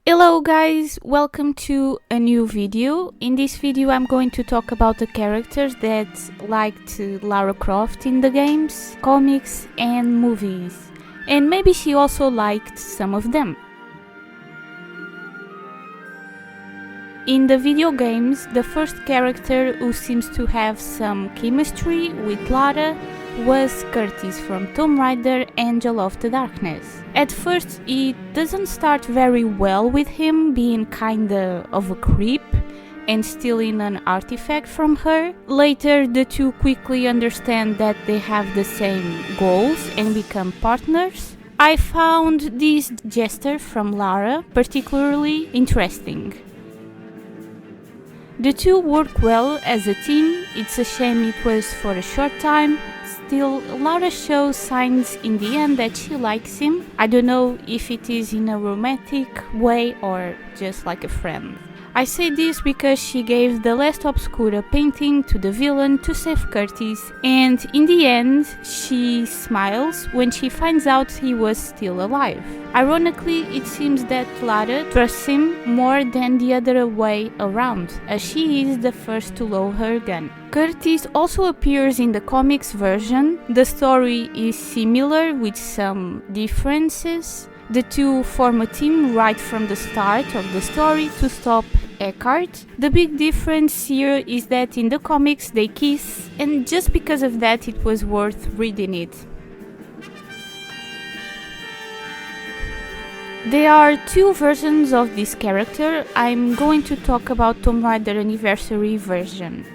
Hello guys, welcome to a new video. In this video I'm going to talk about the characters that liked Lara Croft in the games, comics and movies. And maybe she also liked some of them. In the video games, the first character who seems to have some chemistry with Lara was Kurtis from Tomb Raider Angel of the Darkness. At first it doesn't start very well with him being kinda of a creep and stealing an artifact from her. Later the two quickly understand that they have the same goals and become partners. I found this gesture from Lara particularly interesting. The two work well as a team. It's a shame it was for a short time. Still, Lara shows signs in the end that she likes him. I don't know if it is in a romantic way or just like a friend. I say this because she gave the last obscura painting to the villain to save Kurtis, and in the end she smiles when she finds out he was still alive. Ironically, it seems that Lara trusts him more than the other way around, as she is the first to load her gun. Kurtis also appears in the comics version. The story is similar with some differences. The two form a team right from the start of the story to stop Eckhart. The big difference here is that in the comics they kiss, and just because of that it was worth reading it. There are two versions of this character. I'm going to talk about Tomb Raider Anniversary version.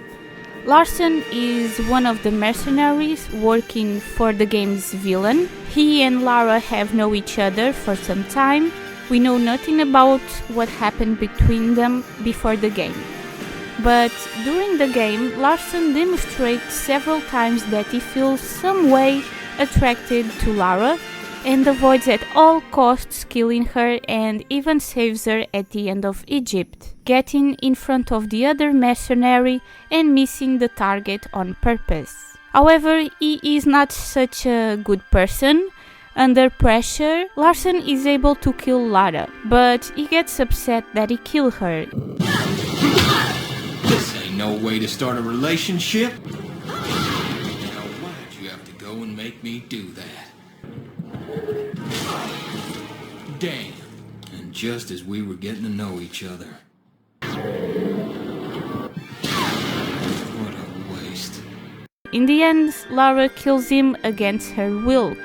Larson is one of the mercenaries working for the game's villain. He and Lara have known each other for some time. We know nothing about what happened between them before the game. But during the game, Larson demonstrates several times that he feels some way attracted to Lara and avoids at all costs killing her, and even saves her at the end of Egypt, getting in front of the other mercenary and missing the target on purpose. However, he is not such a good person. Under pressure, Larson is able to kill Lara, but he gets upset that he killed her. This ain't no way to start a relationship. Now why'd you have to go and make me do that? Damn. And just as we were getting to know each other. What a waste. In the end, Lara kills him against her will.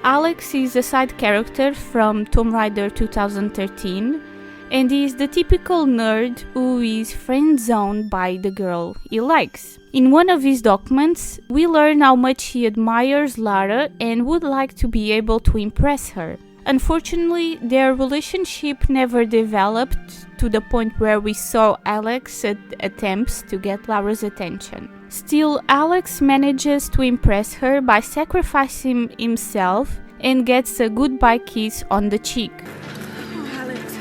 Alex is a side character from Tomb Raider 2013 and is the typical nerd who is friend-zoned by the girl he likes. In one of his documents, we learn how much he admires Lara and would like to be able to impress her. Unfortunately, their relationship never developed to the point where we saw Alex attempts to get Lara's attention. Still, Alex manages to impress her by sacrificing himself and gets a goodbye kiss on the cheek. Oh, Alex,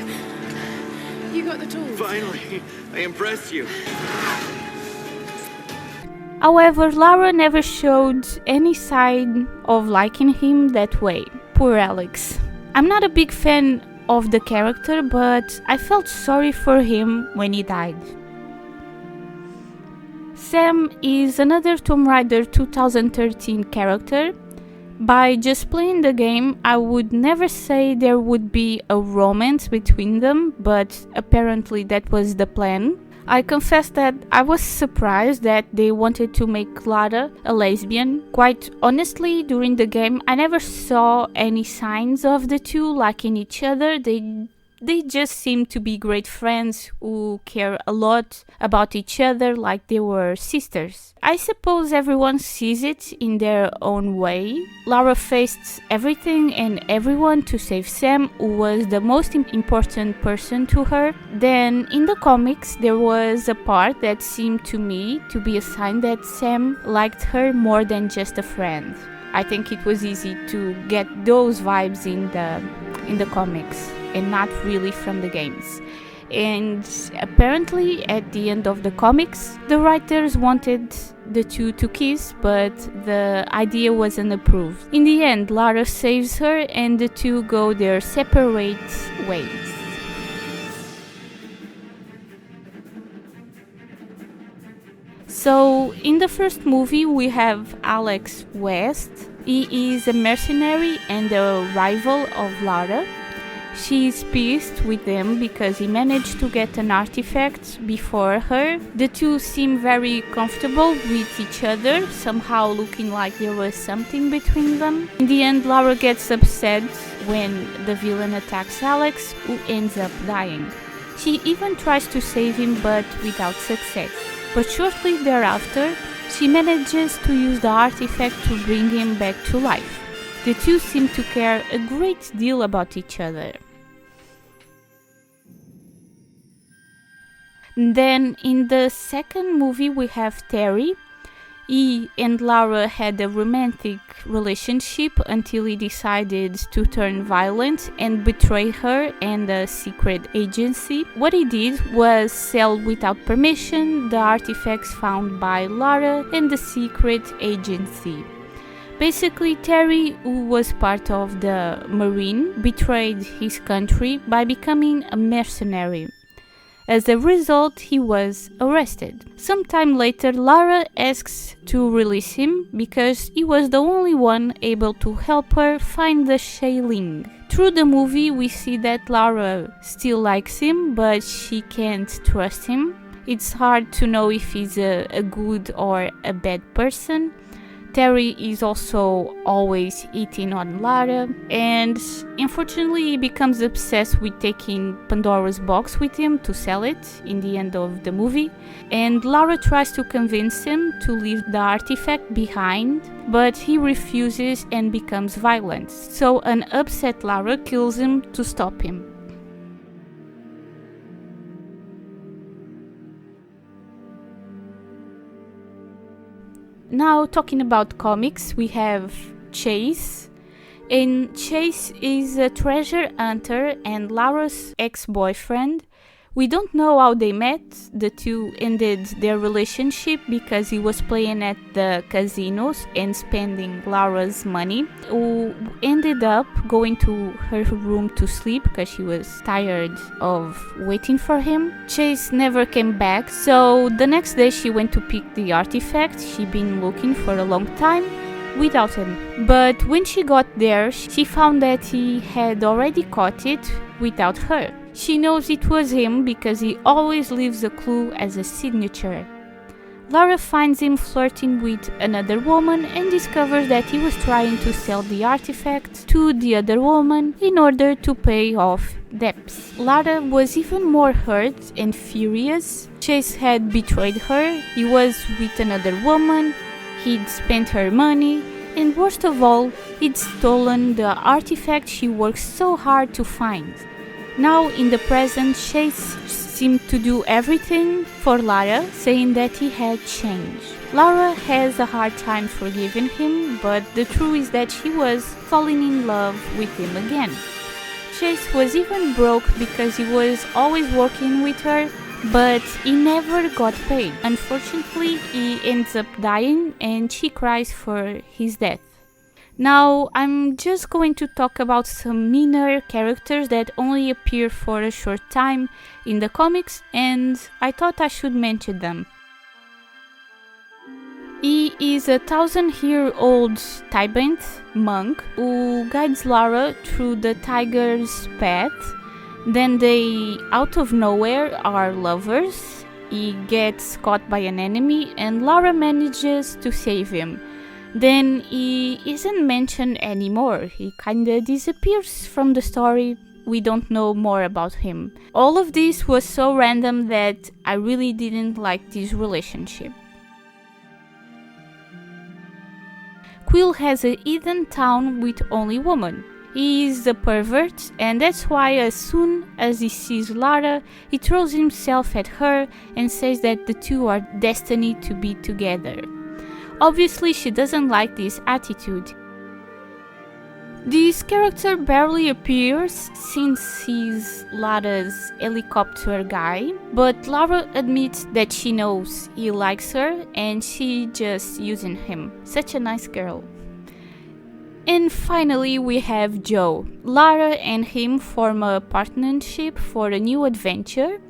you got the tools. Finally, I impressed you. However, Lara never showed any sign of liking him that way. Poor Alex. I'm not a big fan of the character, but I felt sorry for him when he died. Sam is another Tomb Raider 2013 character. By just playing the game, I would never say there would be a romance between them, but apparently that was the plan. I confess that I was surprised that they wanted to make Lara a lesbian. Quite honestly, during the game I never saw any signs of the two liking each other. They just seem to be great friends who care a lot about each other like they were sisters. I suppose everyone sees it in their own way. Lara faced everything and everyone to save Sam, who was the most important person to her. Then in the comics there was a part that seemed to me to be a sign that Sam liked her more than just a friend. I think it was easy to get those vibes in the comics and not really from the games. And apparently at the end of the comics, the writers wanted the two to kiss, but the idea wasn't approved. In the end, Lara saves her and the two go their separate ways. So, in the first movie, we have Alex West. He is a mercenary and a rival of Lara. She is pissed with him because he managed to get an artifact before her. The two seem very comfortable with each other, somehow looking like there was something between them. In the end, Lara gets upset when the villain attacks Alex, who ends up dying. She even tries to save him, but without success. But shortly thereafter, she manages to use the artifact to bring him back to life. The two seem to care a great deal about each other. Then in the second movie we have Terry. He and Lara had a romantic relationship until he decided to turn violent and betray her and a secret agency. What he did was sell without permission the artifacts found by Lara and the secret agency. Basically, Terry, who was part of the Marine, betrayed his country by becoming a mercenary. As a result, he was arrested. Sometime later, Lara asks to release him because he was the only one able to help her find the Shailing. Through the movie, we see that Lara still likes him, but she can't trust him. It's hard to know if he's a good or a bad person. Terry is also always hitting on Lara, and unfortunately he becomes obsessed with taking Pandora's box with him to sell it in the end of the movie, and Lara tries to convince him to leave the artifact behind, but he refuses and becomes violent, so an upset Lara kills him to stop him. Now, talking about comics, we have Chase. And Chase is a treasure hunter and Lara's ex-boyfriend. We don't know how they met. The two ended their relationship because he was playing at the casinos and spending Lara's money, who ended up going to her room to sleep because she was tired of waiting for him. Chase never came back, so the next day she went to pick the artifact she'd been looking for a long time without him. But when she got there, she found that he had already caught it without her. She knows it was him because he always leaves a clue as a signature. Lara finds him flirting with another woman and discovers that he was trying to sell the artifact to the other woman in order to pay off debts. Lara was even more hurt and furious. Chase had betrayed her, he was with another woman, he'd spent her money, and worst of all, he'd stolen the artifact she worked so hard to find. Now, in the present, Chase seemed to do everything for Lara, saying that he had changed. Lara has a hard time forgiving him, but the truth is that she was falling in love with him again. Chase was even broke because he was always working with her, but he never got paid. Unfortunately, he ends up dying and she cries for his death. Now, I'm just going to talk about some minor characters that only appear for a short time in the comics, and I thought I should mention them. He is a 1,000-year-old Tibant monk who guides Lara through the tiger's path. Then they, out of nowhere, are lovers. He gets caught by an enemy and Lara manages to save him. Then he isn't mentioned anymore. He kinda disappears from the story. We don't know more about him. All of this was so random that I really didn't like this relationship. Quill has a hidden town with only women. He is a pervert, and that's why as soon as he sees Lara, he throws himself at her and says that the two are destined to be together. Obviously, she doesn't like this attitude. This character barely appears since he's Lara's helicopter guy, but Lara admits that she knows he likes her and she just using him. Such a nice girl. And finally we have Joe. Lara and him form a partnership for a new adventure.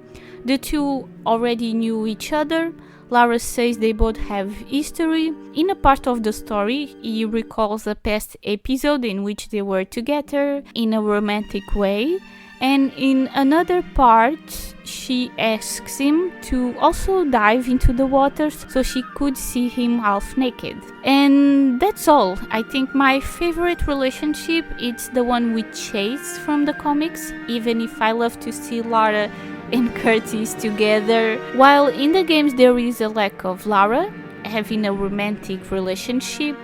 The two already knew each other. Lara says they both have history. In a part of the story, he recalls a past episode in which they were together in a romantic way. And in another part, she asks him to also dive into the waters so she could see him half naked. And that's all. I think my favorite relationship is the one with Chase from the comics, even if I love to see Lara and Kurtis together. While in the games there is a lack of Lara having a romantic relationship,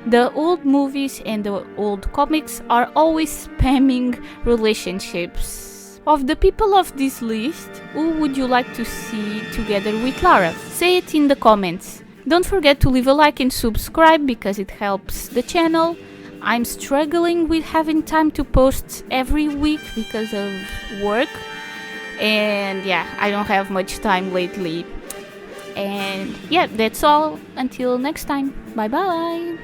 the old movies and the old comics are always spamming relationships. Of the people of this list, who would you like to see together with Lara? Say it in the comments. Don't forget to leave a like and subscribe because it helps the channel. I'm struggling with having time to post every week because of work. And yeah, I don't have much time lately. And yeah, that's all. Until next time. Bye bye.